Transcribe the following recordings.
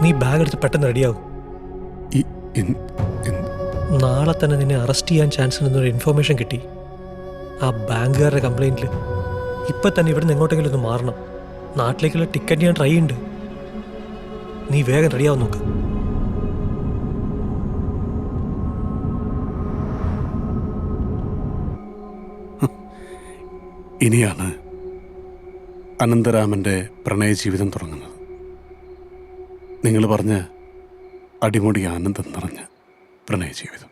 നീ ബാഗ് എടുത്ത് പെട്ടെന്ന് റെഡിയാവും. നാളെ തന്നെ നിന്നെ അറസ്റ്റ് ചെയ്യാൻ ചാൻസ് ഉണ്ടെന്നൊരു ഇൻഫർമേഷൻ കിട്ടി. ആ ബാങ്കുകാരുടെ കംപ്ലൈൻറ്റിൽ ഇപ്പം തന്നെ ഇവിടുന്ന് എങ്ങോട്ടെങ്കിലും ഒന്ന് മാറണം. നാട്ടിലേക്കുള്ള ടിക്കറ്റ് ഞാൻ ട്രൈ ഉണ്ട്. നീ വേഗം റെഡിയാവും നോക്ക്. ഇനിയാണ് അനന്തരാമൻ്റെ പ്രണയ ജീവിതം തുടങ്ങുന്നത്. നിങ്ങൾ പറഞ്ഞ അടിമുടി ആനന്ദം നിറഞ്ഞ പ്രണയ ജീവിതം.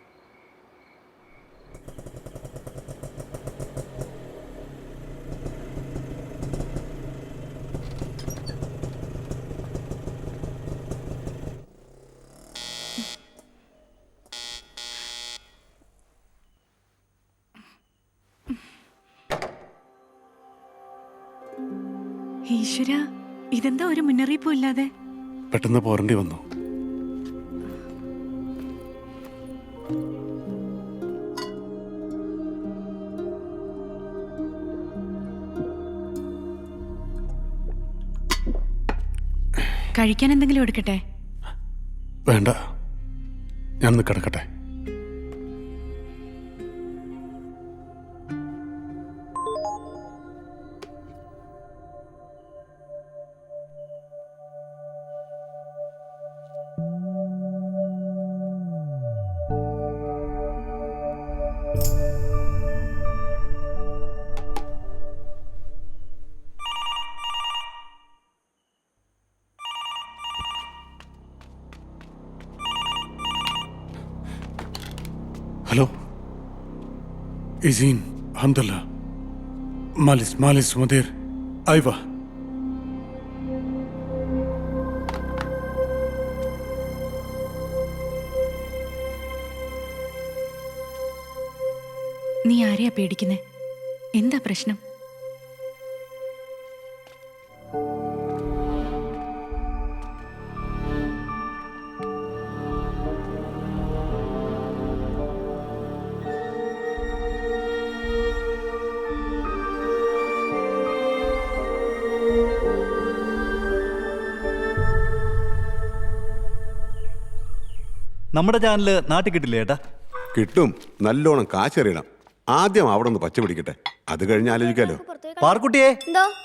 ഈശ്വര, ഇതെന്താ ഒരു മുന്നറിയിപ്പും ഇല്ലാതെ? പെട്ടെന്ന് പോരേണ്ടി വന്നു. കഴിക്കാൻ എന്തെങ്കിലും എടുക്കട്ടെ? വേണ്ട, ഞാനൊന്ന് കിടക്കട്ടെ. ഹലോ, ഇസീൻ, ഹംദല്ല, മാലിസ് മുദീർ, ഐവ. നീ ആരെയാ പേടിക്കുന്നേ? എന്താ പ്രശ്നം? നമ്മുടെ ചാനല് നാട്ടിൽ കിട്ടില്ലേ ഏട്ടാ? കിട്ടും, നല്ലോണം കാശറിയണം. ആദ്യം അവിടെ ഒന്ന് പച്ച പിടിക്കട്ടെ, അത് കഴിഞ്ഞ് ആലോചിക്കാലോ. പാർക്കുട്ടിയെ,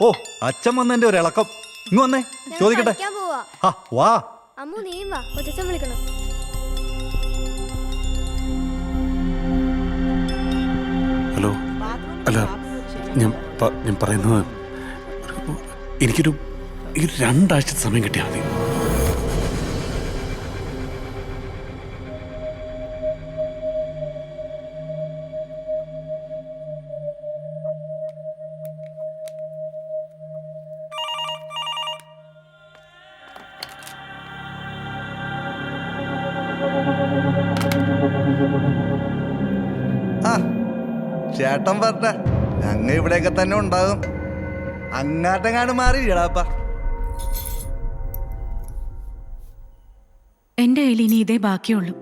ഓ അച്ഛൻ വന്നതിന്റെ ഒരു ഇളക്കം. ഇങ്ങ് വന്നേ, ചോദിക്കട്ടെ. വാ അമ്മു, നീയും വാ, കൊച്ചച്ഛൻ വിളിക്കണം. ഹലോ, അല്ല, ഞാൻ പറയുന്നത്, എനിക്കൊരു 2 ആഴ്ചത്തെ സമയം കിട്ടിയാൽ മതി. ചേട്ടൻ പറഞ്ഞ ഞങ്ങ ഇവിടെയൊക്കെ തന്നെ ഉണ്ടാകും. അങ്ങാട്ടെങ്ങാണ്ട് മാറിയിടാപ്പ. എന്റെ കയ്യിൽ ഇനി ഇതേ ബാക്കിയുള്ളൂ.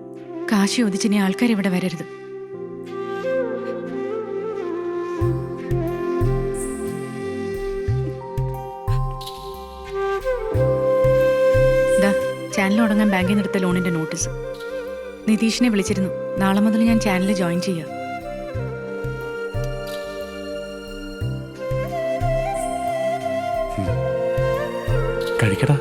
കാശ് ചോദിച്ചിനി ആൾക്കാർ ഇവിടെ വരരുത്. ചാനൽ തുടങ്ങാൻ ബാങ്കിൽ നിന്ന് എടുത്ത ലോണിന്റെ നോട്ടീസ്. നിതീഷിനെ വിളിച്ചിരുന്നു. നാളെ മുതൽ ഞാൻ ചാനൽ ജോയിൻ ചെയ്യാം. കഴിക്കടാ.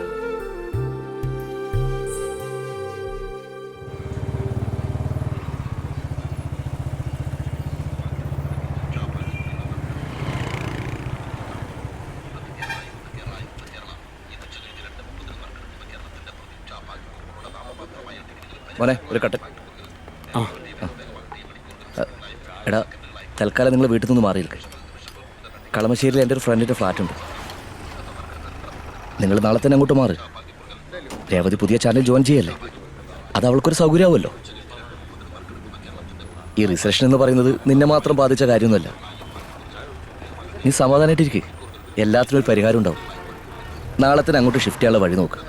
മോനെ, ഒരു കട്ടൻ. എടാ, തൽക്കാലം നിങ്ങൾ വീട്ടിൽ നിന്ന് മാറിയിരിക്കും. കളമശ്ശേരിയിൽ എൻ്റെ ഒരു ഫ്രണ്ടിൻ്റെ ഫ്ലാറ്റ് ഉണ്ട്. നിങ്ങൾ നാളെ തന്നെ അങ്ങോട്ട് മാറി. രേവതി പുതിയ ചാനൽ ജോയിൻ ചെയ്യല്ലേ, അത് അവൾക്കൊരു സൗകര്യമാവുമല്ലോ. ഈ റിസപ്ഷൻ എന്ന് പറയുന്നത് നിന്നെ മാത്രം ബാധിച്ച കാര്യമൊന്നുമല്ല. നീ സമാധാനമായിട്ടിരിക്കുക, എല്ലാത്തിനും ഒരു പരിഹാരം ഉണ്ടാവും. നാളെ തന്നെ അങ്ങോട്ട് ഷിഫ്റ്റ് ചെയ്യാനുള്ള വഴി നോക്ക്.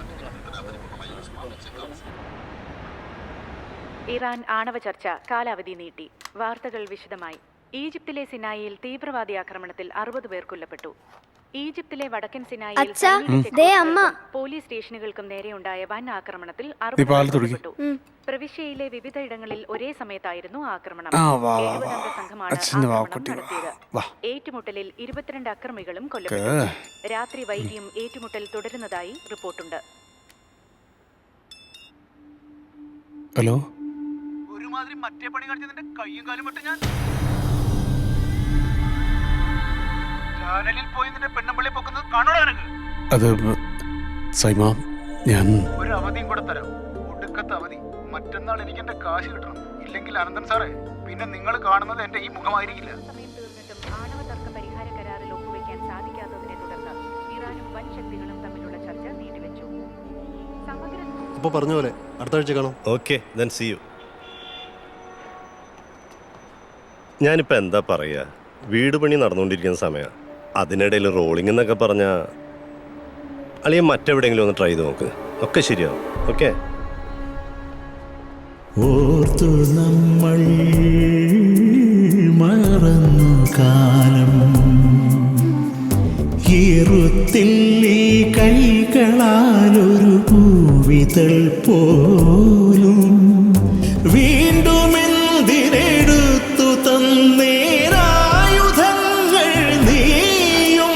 ഇറാൻ ആണവ ചർച്ച കാലാവധി നീട്ടി. വാർത്തകൾ വിശദമായി. ഈജിപ്തിലെ സിനായിയിൽ തീവ്രവാദി ആക്രമണത്തിൽ 60 പേർ കൊല്ലപ്പെട്ടു. ഈജിപ്തിലെ വടക്കൻ സിനായിൽ അച്ഛാ, സൈനിക ദേ അമ്മ. പോലീസ് സ്റ്റേഷനുകൾക്കും നേരെയുണ്ടായ വൻ ആക്രമണത്തിൽ നീ പാല് തുടങ്ങി. പ്രവിശ്യയിലെ വിവിധയിടങ്ങളിൽ ഒരേ സമയത്തായിരുന്നു ആക്രമണം. ആ, വാ, 70 അംഗ സംഘമാണ് അച്ഛൻ്റെ ആക്രമണം വാക്കുട്ടി, വാ, നടത്തിയത്. വാ. ഏറ്റുമുട്ടലിൽ 22 അക്രമികളും കൊല്ലപ്പെട്ടു. രാത്രി വൈകിയും ഏറ്റുമുട്ടൽ തുടരുന്നതായി റിപ്പോർട്ടുണ്ട്. ഹലോ ഒരുമാതിരി മറ്റേ പണി കാണിച്ച നിന്റെ കയ്യും കാലും വിട്ട് ഞാൻ ചാനലിൽ പോയി നിന്റെ പെണ്ണമ്പള്ളി പൊക്കുന്നത് കാണോടാ നിനക്ക്? അത് സൈമ, ഞാൻ ഒരു അവധിയും കൂടെ തരാം, ഒടുക്കത്തെ അവധി. മറ്റന്നാൾ എനിക്ക് എന്റെ കാശ് കിട്ടണം. ഇല്ലെങ്കിൽ അനന്തൻ സാറേ, പിന്നെ നിങ്ങൾ കാണുന്നത് എന്റെ ഈ മുഖമായിരിക്കില്ല. സമയം തീർന്നിട്ടും ആണവ തർക്ക പരിഹാര കരാറിൽ ഒപ്പുവെക്കാൻ സാധിക്കാത്തതിനെ തുടർന്ന് ഇറാനും വൻ ശക്തികളും തമ്മിലുള്ള ചർച്ച നീട്ടിവെച്ചു. സമഗ്ര അപ്പോൾ പറഞ്ഞ പോലെ അടുത്ത ആഴ്ച കാണാം. Okay then see you. ഞാനിപ്പോൾ എന്താ പറയുക, വീട് പണി നടന്നുകൊണ്ടിരിക്കുന്ന സമയമാണ്. അതിനിടയിൽ റോളിംഗ് എന്നൊക്കെ പറഞ്ഞാൽ അല്ലെങ്കിൽ മറ്റെവിടെയെങ്കിലും ഒന്ന് ട്രൈ ചെയ്ത് നോക്ക്, ഒക്കെ ശരിയാവും. ഓക്കെ. ഓർത്തു നമ്മൾ മറന്നു കാലം, ഈറുത്തില്ലി കൈകളാലൊരു പൂവിതൾ പോലും വീണ്ടും എന്തിനെടുത്തു തന്നേരായുധങ്ങൾ നീയും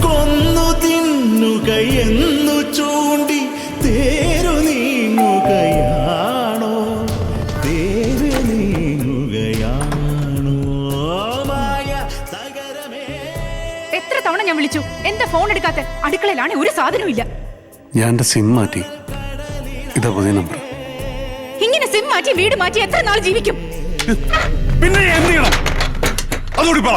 കൊന്നു തിന്നുകയെന്നു ചൂണ്ടി തേരു നീങ്ങുകയാണോ, തേരു നീങ്ങുകയാണോ മായ തകരമേ. എത്ര തവണ ഞാൻ വിളിച്ചു, എന്താ ഫോൺ എടുക്കാത്ത? അടുക്കളയിലാണ്, ഒരു സാധനവും ഇല്ല. ഞാൻ എൻ്റെ സിം മാറ്റി, ഇതാ പുതിയ നമ്പർ. ഇങ്ങനെ സിം മാറ്റി വീട് മാറ്റി എത്ര നാൾ ജീവിക്കും? പിന്നെ എന്ത് ചെയ്യണം അതുകൂടി പറ.